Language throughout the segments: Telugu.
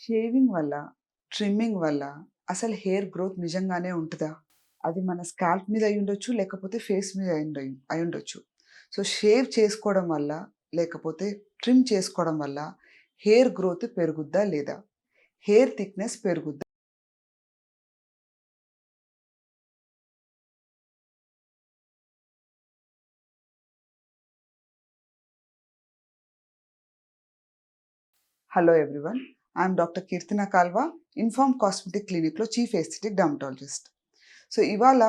షేవింగ్ వల్ల, ట్రిమ్మింగ్ వల్ల అసలు హెయిర్ గ్రోత్ నిజంగానే ఉంటదా? అది మన స్కాల్ప్ మీద అయ్యుండొచ్చు, లేకపోతే ఫేస్ మీద అయ్యుండొచ్చు. సో, షేవ్ చేసుకోవడం వల్ల, లేకపోతే ట్రిమ్ చేసుకోవడం వల్ల హెయిర్ గ్రోత్ పెరుగుద్దా లేదా? హెయిర్ థిక్‌నెస్ పెరుగుద్దా? Hello everyone. I'm doctor Keerthana Kalva, Inform cosmetic క్లినిక్‌లో చీఫ్ ఎస్థెటిక్ డెర్మటాలజిస్ట్. సో, ఇవాళ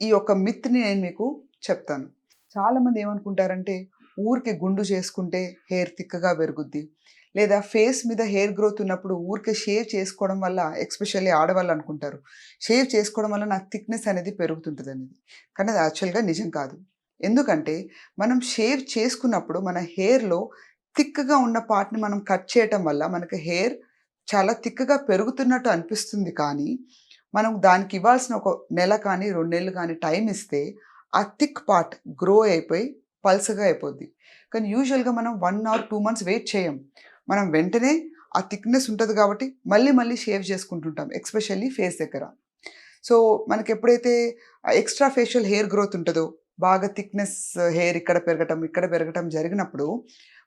ఈ యొక్క మిత్‌ని నేను మీకు చెప్తాను. చాలామంది ఏమనుకుంటారంటే, ఊరికే గుండు చేసుకుంటే హెయిర్ థిక్‌గా పెరుగుద్ది. లేదా ఫేస్ మీద హెయిర్ గ్రోత్ ఉన్నప్పుడు ఊరికే షేవ్ చేసుకోవడం వల్ల, ఎస్పెషల్లీ ఆడవాళ్ళు అనుకుంటారు, షేవ్ చేసుకోవడం వల్ల నాకు థిక్‌నెస్ అనేది పెరుగుతుంటదనేది. కానీ అది యాక్చువల్‌గా నిజం కాదు. ఎందుకంటే, మనం షేవ్ చేసుకున్నప్పుడు మన హెయిర్‌లో థిక్‌గా ఉన్న పార్ట్‌ని మనం కట్ చేయటం వల్ల మనకి హెయిర్ చాలా థిక్‌గా పెరుగుతున్నట్టు అనిపిస్తుంది కానీ, మనం దానికి ఇవ్వాల్సిన ఒక నెల కానీ, 2 నెలలు కానీ టైం ఇస్తే, ఆ థిక్ పార్ట్ గ్రో అయిపోయి పల్చగా అయిపోద్ది. కానీ యూజువల్‌గా మనం 1 ఆర్ 2 మంత్స్ వెయిట్ చేయం. మనం వెంటనే ఆ థిక్‌నెస్ ఉంటది కాబట్టి మళ్ళీ మళ్ళీ షేవ్ చేసుకుంటుంటాం. ఎస్పెషల్లీ ఫేస్ దగ్గర. సో, మనకెప్పుడైతే ఎక్స్‌ట్రా ఫేషియల్ హెయిర్ గ్రోత్ ఉంటదో, బాగా థిక్‌నెస్ హెయిర్ ఇక్కడ పెరగటం జరిగినప్పుడు,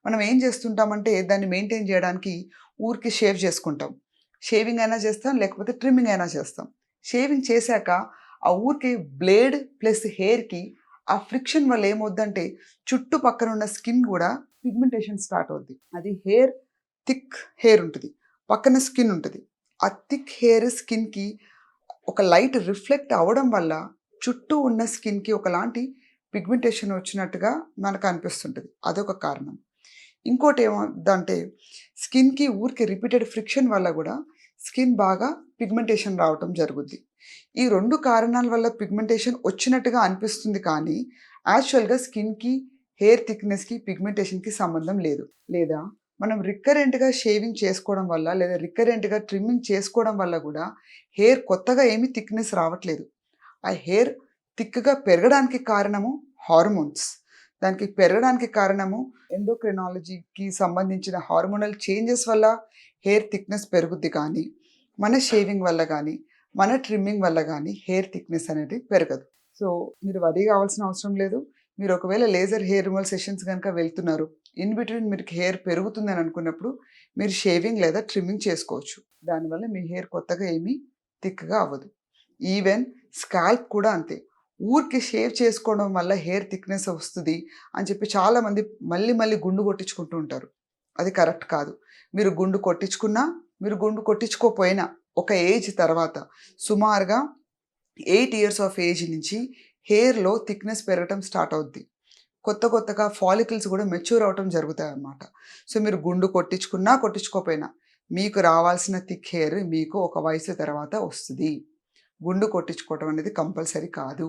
మనం ఏం చేస్తుంటామంటే దాన్ని మెయింటైన్ చేయడానికి ఊరికే షేవ్ చేసుకుంటాం. షేవింగ్ అయినా చేస్తాం, లేకపోతే ట్రిమ్మింగ్ అయినా చేస్తాం. షేవింగ్ చేశాక ఆ ఊరికే బ్లేడ్ ప్లస్ హెయిర్‌కి ఆ ఫ్రిక్షన్ వల్ల ఏమవుద్దంటే చుట్టుపక్కన ఉన్న స్కిన్ గూడా పిగ్మెంటేషన్ స్టార్ట్ అవుద్ది. అది హెయిర్ థిక్ హెయిర్ ఉంటది. పక్కన స్కిన్ ఉంటది. ఆ థిక్ హెయిర్ స్కిన్‌కి ఒక లైట్ రిఫ్లెక్ట్ అవ్వడం వల్ల చుట్టూ ఉన్న స్కిన్‌కి ఒకలాంటి పిగ్మెంటేషన్ వచ్చినట్టుగా మనకు అనిపిస్తుంటది. అదొక కారణం. ఇంకోటేమవుద్దంటే స్కిన్‌కి ఊరికే రిపీటెడ్ ఫ్రిక్షన్ వల్ల గూడా స్కిన్ బాగా పిగ్మెంటేషన్ రావటం జరుగుద్ది. ఈ 2 కారణాల వల్ల పిగ్మెంటేషన్ వచ్చినట్టుగా అనిపిస్తుంది కానీ, యాక్చువల్‌గా స్కిన్‌కి, హెయిర్ థిక్‌నెస్‌కి, పిగ్మెంటేషన్‌కి సంబంధం లేదు. లేదా మనం రికరెంట్‌గా షేవింగ్ చేసుకోవడం వల్ల, లేదా రికరెంట్‌గా ట్రిమ్మింగ్ చేసుకోవడం వల్ల గూడా హెయిర్ కొత్తగా ఏమి థిక్‌నెస్ రావట్లేదు. ఆ హెయిర్ థిక్‌గా పెరగడానికి కారణము హార్మోన్స్. దానికి పెరగడానికి కారణము ఎండోక్రైనాలజీకి సంబంధించిన హార్మోనల్ చేంజెస్ వల్ల హెయిర్ థిక్‌నెస్ పెరుగుద్ది కానీ, మన షేవింగ్ వల్ల గానీ, మన ట్రిమ్మింగ్ వల్ల గానీ హెయిర్ థిక్‌నెస్ అనేది పెరగదు. సో, మీరు వరీ కావాల్సిన అవసరం లేదు. మీరు ఒకవేళ లేజర్ హెయిర్ రిమూవల్ సెషన్స్ గనుక వెళ్తున్నారు, ఇన్ బిట్వీన్ మీకు హెయిర్ పెరుగుతుందని అనుకున్నప్పుడు మీరు షేవింగ్ లేదా ట్రిమ్మింగ్ చేసుకోవచ్చు. దానివల్ల మీ హెయిర్ కొత్తగా ఏమీ థిక్‌గా అవ్వదు. ఈవెన్ స్కాల్ప్ కూడా అంతే. ఊరికే షేవ్ చేసుకోవడం వల్ల హెయిర్ థిక్‌నెస్ వస్తది అని చెప్పి చాలామంది మళ్ళీ మళ్ళీ గుండు కొట్టించుకుంటూ ఉంటారు. అది కరెక్ట్ కాదు. మీరు గుండు కొట్టించుకున్నా, మీరు గుండు కొట్టించుకోపోయినా ఒక ఏజ్ తర్వాత సుమారుగా 8 ఇయర్స్ ఆఫ్ ఏజ్ నుంచి హెయిర్‌లో థిక్‌నెస్ పెరగటం స్టార్ట్ అవుద్ది. కొత్తగా ఫాలికల్స్ గూడా మెచ్యూర్ అవ్వటం జరుగుతాయన్నమాట. సో, మీరు గుండు కొట్టించుకున్నా, కొట్టించుకోపోయినా మీకు రావాల్సిన థిక్ హెయిర్ మీకు ఒక వయసు తర్వాత వస్తది. గుండు కొట్టించుకోవటం అనేది కంపల్సరీ కాదు.